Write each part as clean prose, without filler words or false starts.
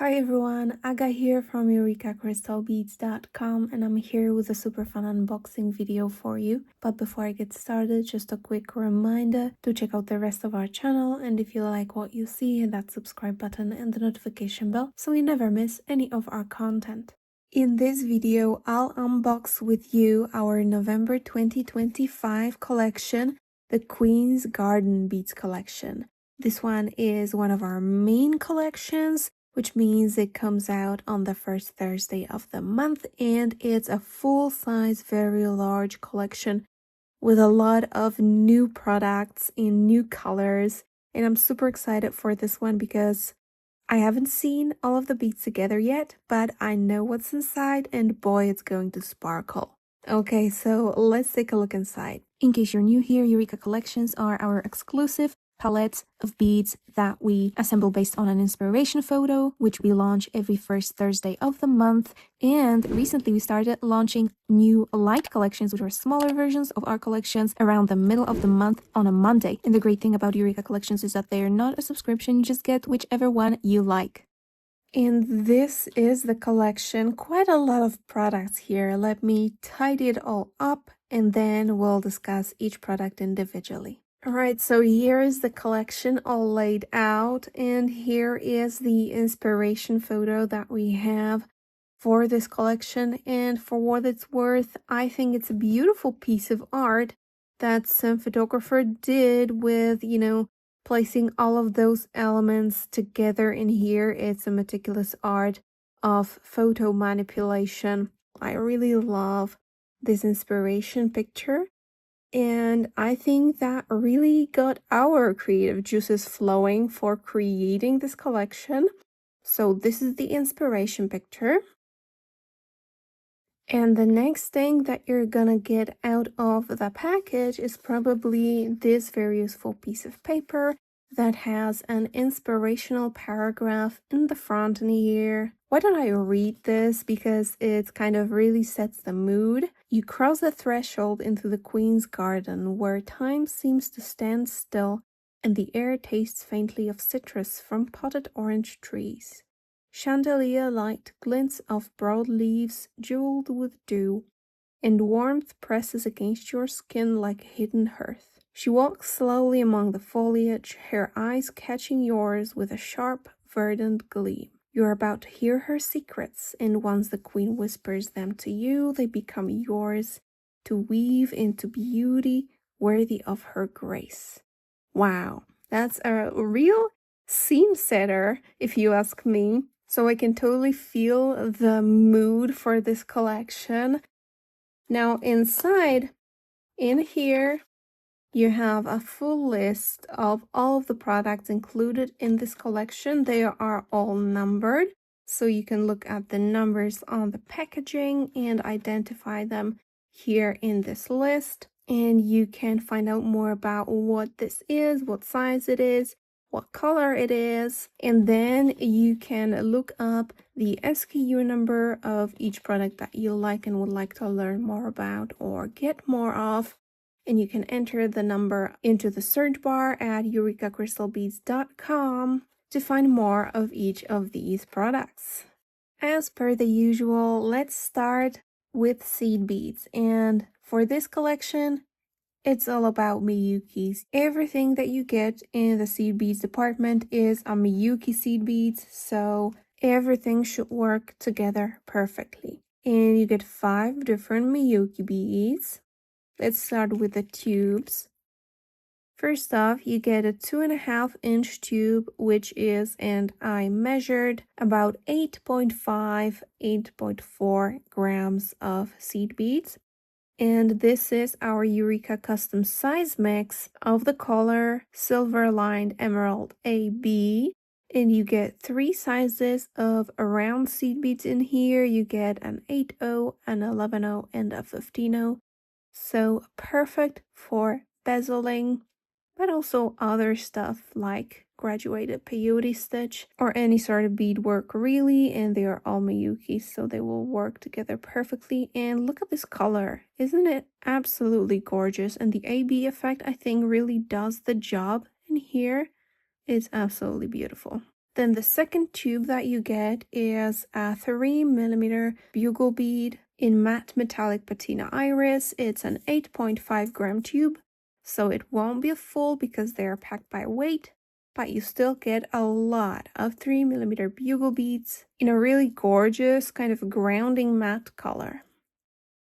Hi everyone, Aga here from EurekaCrystalBeads.com, and I'm here with a super fun unboxing video for you. But before I get started, just a quick reminder to check out the rest of our channel, and if you like what you see, hit that subscribe button and the notification bell so you never miss any of our content. In this video, I'll unbox with you our November 2025 collection, the Queen's Garden Beads collection. This one is one of our main collections, which means it comes out on the first Thursday of the month, and it's a full-size, very large collection with a lot of new products in new colors. And I'm super excited for this one because I haven't seen all of the beads together yet, but I know what's inside, and boy, it's going to sparkle. Okay, so let's take a look inside. In case you're new here, Eureka collections are our exclusive palettes of beads that we assemble based on an inspiration photo, which we launch every first Thursday of the month. And recently we started launching new light collections, which are smaller versions of our collections, around the middle of the month on a Monday. And the great thing about Eureka collections is that they are not a subscription, you just get whichever one you like. And this is the collection. Quite a lot of products here. Let me tidy it all up and then we'll discuss each product individually. Alright, so here is the collection all laid out, and here is the inspiration photo that we have for this collection. And for what it's worth, I think it's a beautiful piece of art that some photographer did with, placing all of those elements together in here. It's a meticulous art of photo manipulation. I really love this inspiration picture. And I think that really got our creative juices flowing for creating this collection. So this is the inspiration picture. And the next thing that you're gonna get out of the package is probably this very useful piece of paper that has an inspirational paragraph in the front and here. Why don't I read this, because it kind of really sets the mood. You cross the threshold into the Queen's Garden, where time seems to stand still and the air tastes faintly of citrus from potted orange trees. Chandelier light glints off broad leaves jeweled with dew, and warmth presses against your skin like a hidden hearth. She walks slowly among the foliage, her eyes catching yours with a sharp, verdant gleam. You're about to hear her secrets, and once the Queen whispers them to you, they become yours to weave into beauty worthy of her grace. Wow, that's a real scene setter, if you ask me. So I can totally feel the mood for this collection. Now inside, in here, you have a full list of all of the products included in this collection. They are all numbered, so you can look at the numbers on the packaging and identify them here in this list. And you can find out more about what this is, what size it is, what color it is, and then you can look up the SKU number of each product that you like and would like to learn more about or get more of. And you can enter the number into the search bar at EurekaCrystalBeads.com to find more of each of these products. As per the usual, let's start with seed beads. And for this collection, it's all about Miyukis. Everything that you get in the seed beads department is a Miyuki seed beads, so everything should work together perfectly. And you get 5 different Miyuki beads. Let's start with the tubes. First off, you get a 2.5-inch tube, which is, and I measured, about 8.4 grams of seed beads. And this is our Eureka custom size mix of the color Silver Lined Emerald AB. And you get 3 sizes of round seed beads in here. You get an 8/0, an 11/0, and a 15/0. So perfect for bezeling, but also other stuff like graduated peyote stitch or any sort of beadwork really. And they are all Miyuki, so they will work together perfectly. And look at this color, isn't it absolutely gorgeous? And the AB effect, I think, really does the job in here. It's absolutely beautiful. Then the second tube that you get is a 3mm bugle bead in matte metallic patina iris. It's an 8.5 gram tube, so it won't be a full because they are packed by weight, but you still get a lot of 3mm bugle beads in a really gorgeous kind of grounding matte color.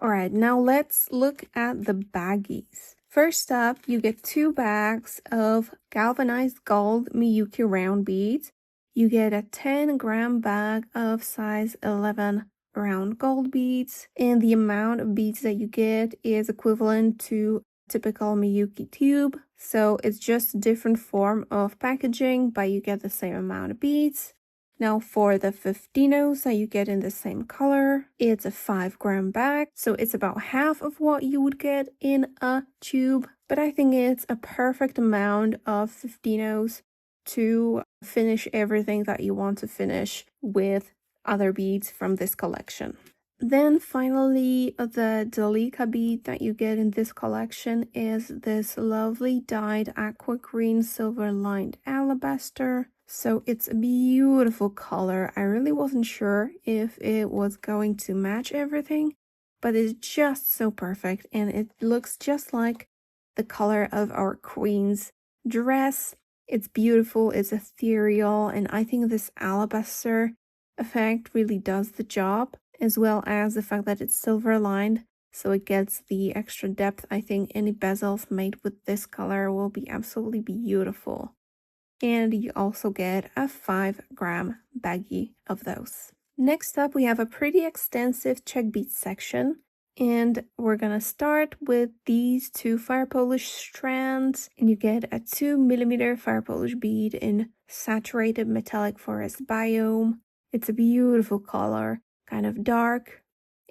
Alright, now let's look at the baggies. First up, you get 2 bags of galvanized gold Miyuki round beads. You get a 10-gram bag of size 11 round gold beads, and the amount of beads that you get is equivalent to typical Miyuki tube. So it's just a different form of packaging, but you get the same amount of beads. Now for the 15os that you get in the same color, it's a 5-gram bag, so it's about half of what you would get in a tube, but I think it's a perfect amount of 15os to finish everything that you want to finish with other beads from this collection. Then finally, the Eureka bead that you get in this collection is this lovely dyed aqua green silver lined alabaster. So it's a beautiful color. I really wasn't sure if it was going to match everything, but it's just so perfect, and it looks just like the color of our queen's dress. It's beautiful, it's ethereal, and I think this alabaster effect really does the job, as well as the fact that it's silver lined, so it gets the extra depth. I think any bezels made with this color will be absolutely beautiful. And you also get a 5-gram baggie of those. Next up, we have a pretty extensive Czech beads section, and we're gonna start with these 2 fire polish strands, and you get a 2mm fire polish bead in saturated metallic forest biome. It's a beautiful color, kind of dark,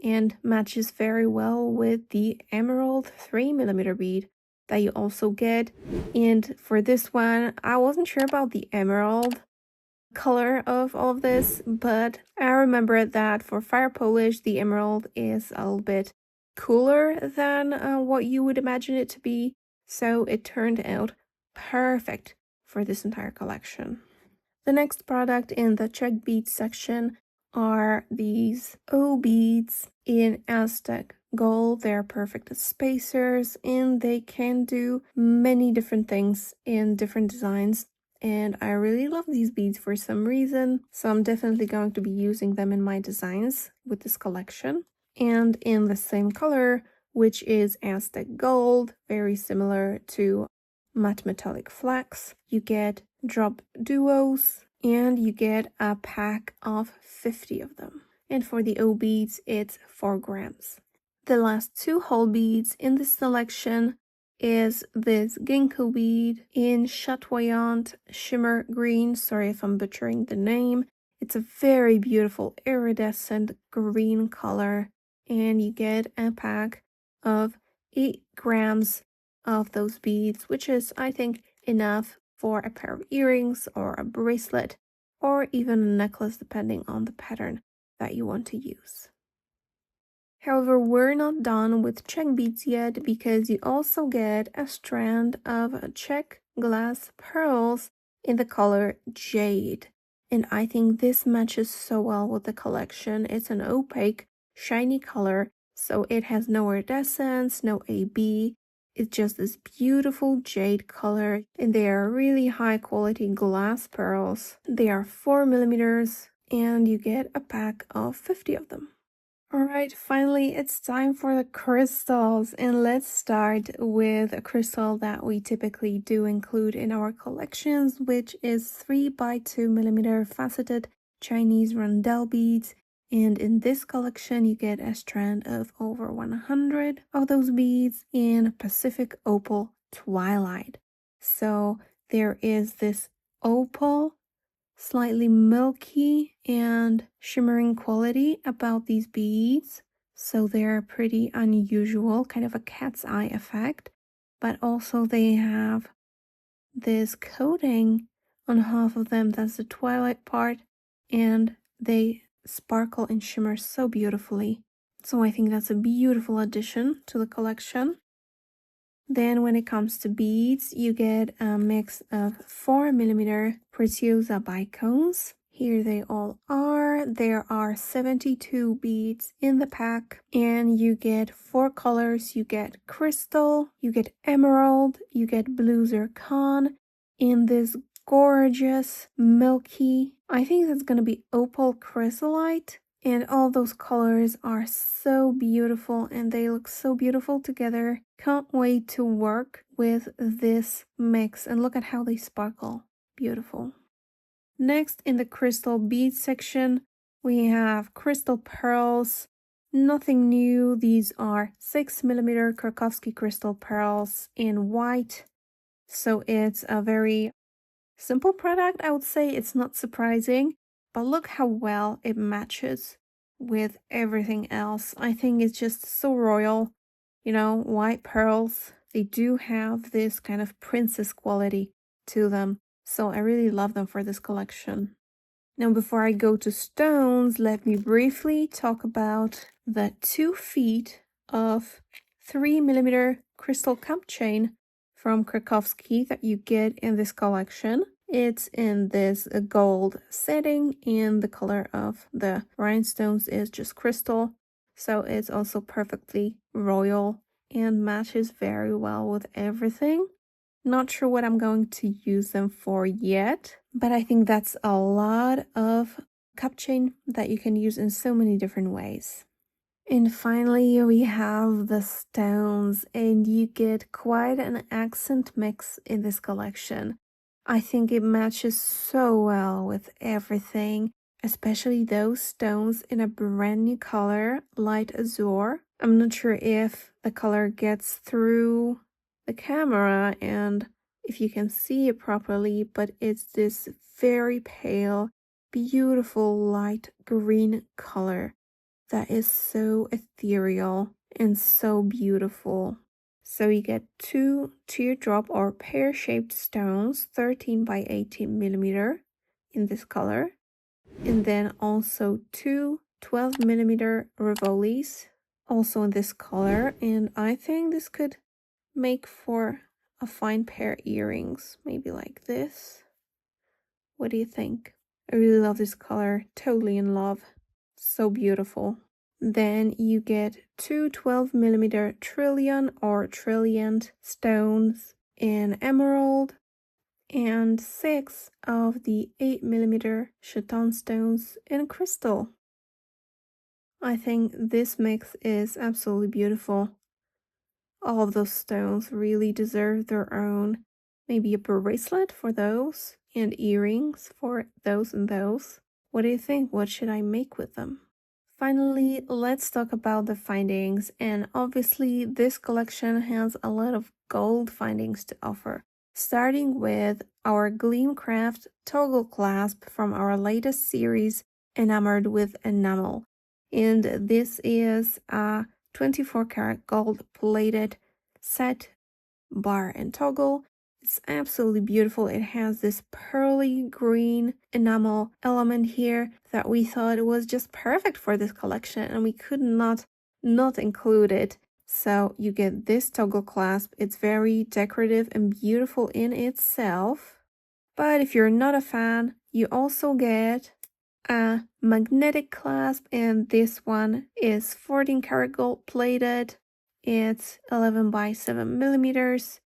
and matches very well with the emerald 3mm bead that you also get. And for this one, I wasn't sure about the emerald color of all of this, but I remember that for fire polish, the emerald is a little bit cooler than what you would imagine it to be, so it turned out perfect for this entire collection. The next product in the Czech beads section are these O beads in Aztec gold. They're perfect as spacers, and they can do many different things in different designs. And I really love these beads for some reason, so I'm definitely going to be using them in my designs with this collection. And in the same color, which is Aztec gold, very similar to matte metallic flax, you get drop duos, and you get a pack of 50 of them. And for the O beads, it's 4 grams. The last 2 whole beads in this selection is this ginkgo bead in chatoyant shimmer green. Sorry if I'm butchering the name. It's a very beautiful iridescent green color, and you get a pack of 8 grams of those beads, which is, I think, enough for a pair of earrings or a bracelet or even a necklace, depending on the pattern that you want to use. However, we're not done with Czech beads yet, because you also get a strand of Czech glass pearls in the color jade. And I think this matches so well with the collection. It's an opaque, shiny color, so it has no iridescence, no AB. It's just this beautiful jade color, and they are really high quality glass pearls. They are 4mm, and you get a pack of 50 of them. Alright, finally it's time for the crystals, and let's start with a crystal that we typically do include in our collections, which is 3x2mm faceted Chinese rondelle beads. And in this collection, you get a strand of over 100 of those beads in Pacific Opal Twilight. So there is this opal, slightly milky and shimmering quality about these beads. So they're pretty unusual, kind of a cat's eye effect. But also they have this coating on half of them, that's the twilight part, and they sparkle and shimmer so beautifully. So I think that's a beautiful addition to the collection. Then when it comes to beads, you get a mix of 4mm Preciosa bicones. Here they all are. There are 72 beads in the pack, and you get 4 colors. You get crystal, you get emerald, you get blue zircon in this gorgeous milky, I think that's gonna be opal chrysolite. And all those colors are so beautiful and they look so beautiful together. Can't wait to work with this mix, and look at how they sparkle. Beautiful. Next, in the crystal bead section, we have crystal pearls. Nothing new. These are 6mm Krakowski crystal pearls in white. So it's a very simple product, I would say. It's not surprising, but look how well it matches with everything else. I think it's just so royal. You know, white pearls, they do have this kind of princess quality to them. So I really love them for this collection. Now, before I go to stones, let me briefly talk about the 2 feet of 3mm crystal cup chain from Krakowski that you get in this collection. It's in this gold setting, and the color of the rhinestones is just crystal. So it's also perfectly royal and matches very well with everything. Not sure what I'm going to use them for yet, but I think that's a lot of cup chain that you can use in so many different ways. And finally, we have the stones, and you get quite an accent mix in this collection. I think it matches so well with everything, especially those stones in a brand new color, light azure. I'm not sure if the color gets through the camera and if you can see it properly, but it's this very pale, beautiful light green color that is so ethereal and so beautiful. So you get 2 teardrop or pear-shaped stones, 13 by 18mm in this color, and then also 2 12mm rivolis also in this color. And I think this could make for a fine pair of earrings, maybe like this. What do you think? I really love this color, totally in love. So beautiful. Then you get 2 12mm trillion or trilliant stones in emerald and 6 of the 8mm chaton stones in crystal. I think this mix is absolutely beautiful. All of those stones really deserve their own. Maybe a bracelet for those, and earrings for those and those. What do you think? What should I make with them? Finally, let's talk about the findings. And obviously, this collection has a lot of gold findings to offer. Starting with our Gleamcraft toggle clasp from our latest series, Enamored with Enamel. And this is a 24 karat gold plated set bar and toggle. It's absolutely beautiful. It has this pearly green enamel element here that we thought was just perfect for this collection, and we could not include it. So you get this toggle clasp. It's very decorative and beautiful in itself. But if you're not a fan, you also get a magnetic clasp, and this one is 14 karat gold plated. It's 11 by 7mm.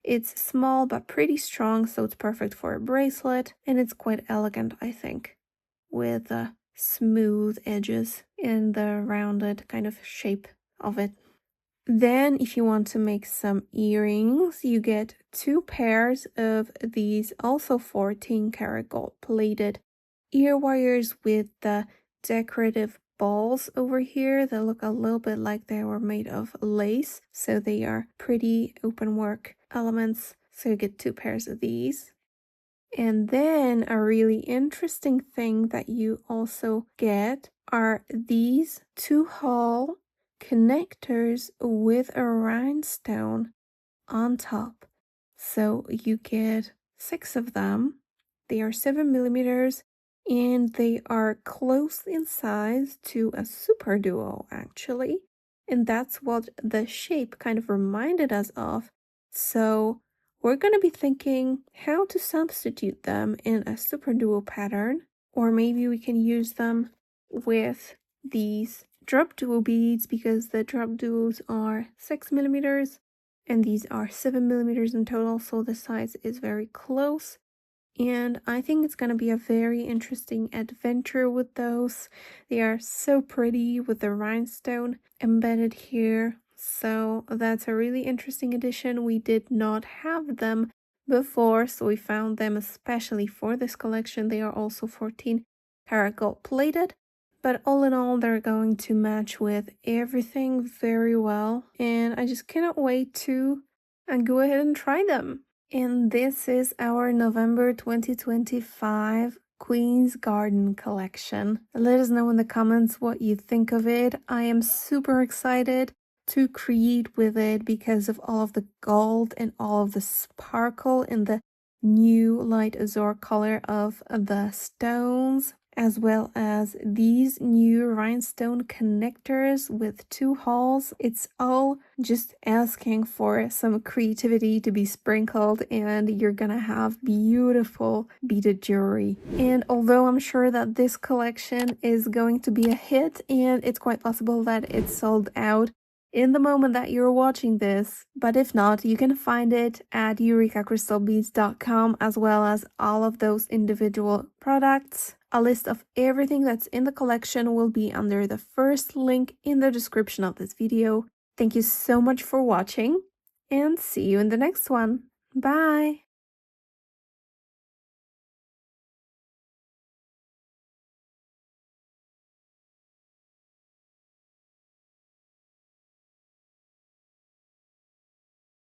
It's small but pretty strong, so it's perfect for a bracelet, and it's quite elegant, I think, with the smooth edges and the rounded kind of shape of it. Then if you want to make some earrings, you get 2 pairs of these also 14 karat gold plated ear wires with the decorative balls over here that look a little bit like they were made of lace. So they are pretty open work elements. So you get 2 pairs of these. And then a really interesting thing that you also get are these 2-hole connectors with a rhinestone on top. So you get 6 of them. They are 7mm and they are close in size to a super duo, actually. And that's what the shape kind of reminded us of So we're going to be thinking how to substitute them in a super duo pattern, or maybe we can use them with these drop duo beads because the drop duos are 6 mm and these are 7 mm in total, so the size is very close. And I think it's going to be a very interesting adventure with those. They are so pretty with the rhinestone embedded here. So that's a really interesting addition. We did not have them before, so we found them especially for this collection. They are also 14-karat gold plated. But all in all, they're going to match with everything very well. And I just cannot wait to go ahead and try them. And this is our November 2025 Queen's Garden collection. Let us know in the comments what you think of it. I am super excited to create with it because of all of the gold and all of the sparkle in the new light azure color of the stones, as well as these new rhinestone connectors with 2 holes. It's all just asking for some creativity to be sprinkled, and you're gonna have beautiful beaded jewelry. And although I'm sure that this collection is going to be a hit, and it's quite possible that it's sold out in the moment that you're watching this, but if not, you can find it at eurekacrystalbeads.com, as well as all of those individual products. A list of everything that's in the collection will be under the first link in the description of this video. Thank you so much for watching, and see you in the next one. Bye!